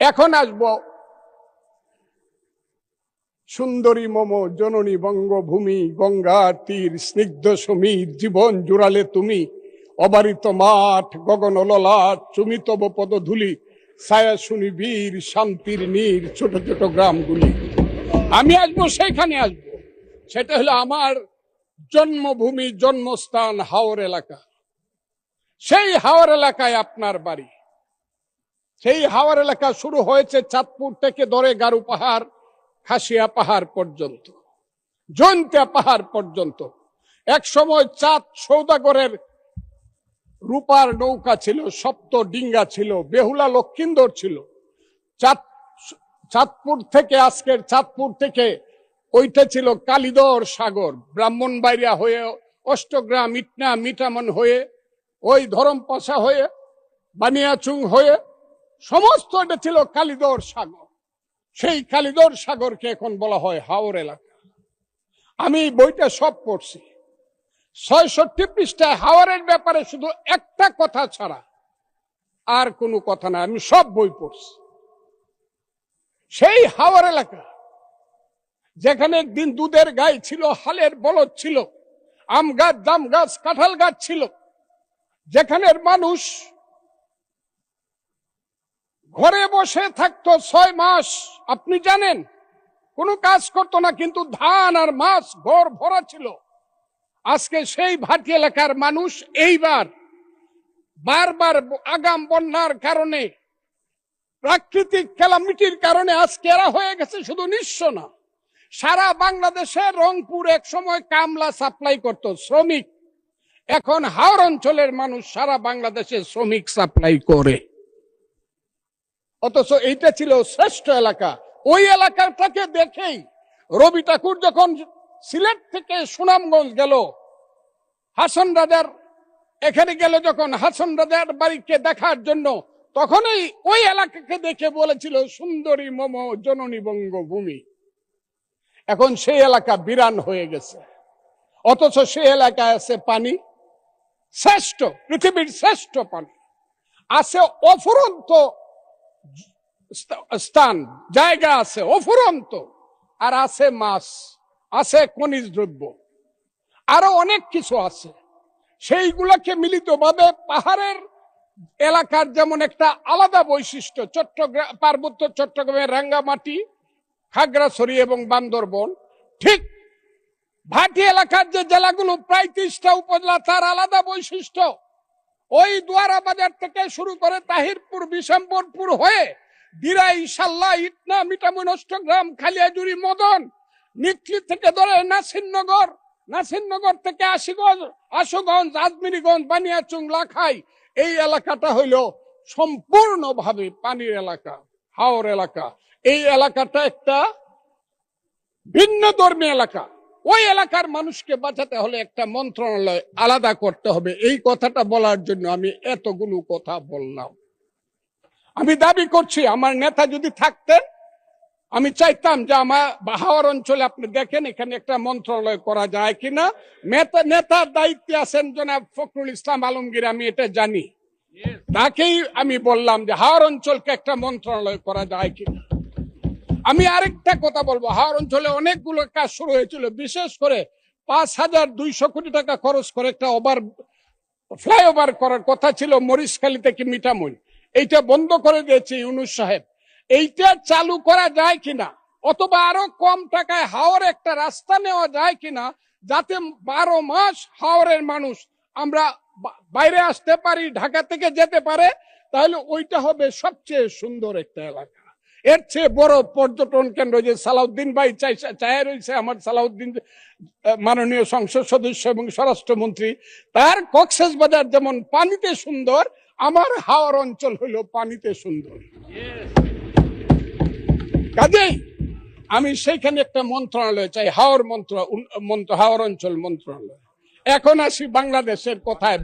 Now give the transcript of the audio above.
এখন আসব সুন্দরী মম জননী বঙ্গভূমি, গঙ্গার তীর স্নিগ্ধ সমীর, জীবন জুড়ালে তুমি, অবারিত মাঠ গগন ললাট, চুমি তব পদধূলি, ছায়া শুনি বীর শান্তির নীর, ছোট ছোট গ্রামগুলি। আমি আসবো সেইখানে আসবো, সেটা হলো আমার জন্মভূমি, জন্মস্থান হাওর এলাকা। সেই হাওর এলাকায় আপনার বাড়ি। সেই হাওর এলাকা শুরু হয়েছে চাঁদপুর থেকে ধরে গারু পাহাড়, খাসিয়া পাহাড় পর্যন্ত, জয়ন্তিয়া পাহাড় পর্যন্ত। এক সময় চাঁদ সৌদাগরের রূপার নৌকা ছিল, সপ্ত ডিঙ্গা ছিল, বেহুলা লক্ষিন্দর ছিল। চাঁদপুর থেকে, আজকের চাঁদপুর থেকে ওইটা ছিল কালিদর সাগর, ব্রাহ্মণবাড়িয়া হয়ে, অষ্টগ্রাম, ইটনা, মিঠামন হয়ে, ওই ধরমপাশা হয়ে, বানিয়াচুং হয়ে, সমস্ত এটা ছিল কালিদর সাগর। সেই কালিদর সাগরকে এখন বলা হয় হাওর এলাকা। আমি বইটা সব পড়ছি, ৬৬ পৃষ্ঠায় হাওরের ব্যাপারে শুধু একটা কথা ছাড়া আর কোনো কথা না, আমি সব বই পড়ছি। সেই হাওর এলাকা যেখানে একদিন দুধের গাই ছিল, হালের বলদ ছিল, আম গাছ, জাম গাছ, কাঁঠাল গাছ ছিল, যেখানের মানুষ ঘরে বসে থাকতো ৬ মাস। আপনি জানেন, কোনো কাজ করতো না, কিন্তু ধান আর মাছ ঘর ভরা ছিল। আজকে সেই ভাটি এলাকার মানুষ এইবার বারবার আগাম বন্যার কারণে, প্রাকৃতিক ক্যালামিটির কারণে আজকে এরা হয়ে গেছে শুধু নিঃস্ব না, সারা বাংলাদেশে রংপুর এক সময় কামলা সাপ্লাই করত, শ্রমিক। এখন হাওর অঞ্চলের মানুষ সারা বাংলাদেশে শ্রমিক সাপ্লাই করে। অথচ এইটা ছিল শ্রেষ্ঠ এলাকা। ওই এলাকাটাকে দেখেই রবি ঠাকুর যখন সিলেট থেকে সুনামগঞ্জ গেল, হাসন রাজার এখানে গেল, যখন হাসন রাজার বাড়িকে দেখার জন্য, তখনই ওই এলাকাকে দেখে বলেছিল সুন্দরী মম জননী বঙ্গভূমি। এখন সেই এলাকা বিরান হয়ে গেছে, অথচ সেই এলাকায় আছে পানি, শ্রেষ্ঠ, পৃথিবীর শ্রেষ্ঠ পানি আছে, অফুরন্ত স্থান, জায়গা আছে অফুরন্ত, আর আছে মাছ, আছে খনিজ দ্রব্য, আরো অনেক কিছু আছে। সেইগুলোকে মিলিতভাবে পাহাড়ের এলাকার যেমন একটা আলাদা বৈশিষ্ট্য, চট্টগ্রাম, পার্বত্য চট্টগ্রামের রাঙ্গামাটি, খাগড়াছড়ি এবং বান্দরবন, ঠিক ভাটি এলাকার যে জেলাগুলো প্রায় 30টা উপজেলা, তার আলাদা বৈশিষ্ট্য। ওই দুয়ারা বাজার থেকে শুরু করে তাহিরপুর, বিশম্বরপুর হয়ে দিরাই, সাল্লা, ইটনা, মিঠামইন, অষ্টগ্রাম, খালিয়াজুরি, মদন, নিকলি থেকে ধরে নাসিরনগর, নাসিরনগর থেকে আশুগঞ্জ, আজমিরিগঞ্জ, বানিয়াচুং, লাখাই, এই এলাকাটা হইল সম্পূর্ণভাবে পানির এলাকা, হাওর এলাকা। এই এলাকাটা একটা ভিন্ন ধর্মী এলাকা। ওই এলাকার মানুষকে বাঁচাতে হলে একটা মন্ত্রণালয় আলাদা করতে হবে। এই কথাটা বলার জন্য আমি এতগুলো কথা বললাম। আমি দাবি করছি, আমার নেতা যদি থাকতেন, আমি চাইতাম যে আমার হাওর অঞ্চলে আপনি দেখেন এখানে একটা মন্ত্রণালয় করা যায় কিনা। নেতার দায়িত্বে আছেন জনাব ফখরুল ইসলাম আলমগীর, আমি এটা জানি। তাকেই আমি বললাম যে হাওর অঞ্চলকে একটা মন্ত্রণালয় করা যায় কিনা। আমি আরেকটা কথা বলবো, হাওর অঞ্চলে অনেকগুলো কাজ শুরু হয়েছিল, বিশেষ করে ৫,২০০ কোটি টাকা খরচ করে একটা ফ্লাইওভার করার কথা ছিল মরিচখালী থেকে মিঠামইন। এইটা বন্ধ করে দিয়েছে ইউনূস সাহেব। এইটা চালু করা যায় কিনা, অথবা আরো কম টাকায় হাওর একটা রাস্তা নেওয়া যায় কিনা, যাতে 12 মাস হাওরের মানুষ আমরা বাইরে আসতে পারি, ঢাকা থেকে যেতে পারে, তাহলে ওইটা হবে সবচেয়ে সুন্দর একটা এলাকা। এর চেয়ে বড় পর্যটন কেন্দ্র যে সালাউদ্দিন ভাই চায় রয়েছে, আমার সালাউদ্দিন মাননীয় সংসদ সদস্য এবং স্বরাষ্ট্রমন্ত্রী, তার কক্সবাজার যেমন পানিতে সুন্দর, আমার হাওর অঞ্চল হলো পানিতে সুন্দর। কাজেই আমি সেইখানে একটা মন্ত্রণালয় চাই, হাওর অঞ্চল মন্ত্রণালয়। এখন আসি বাংলাদেশের কথায়।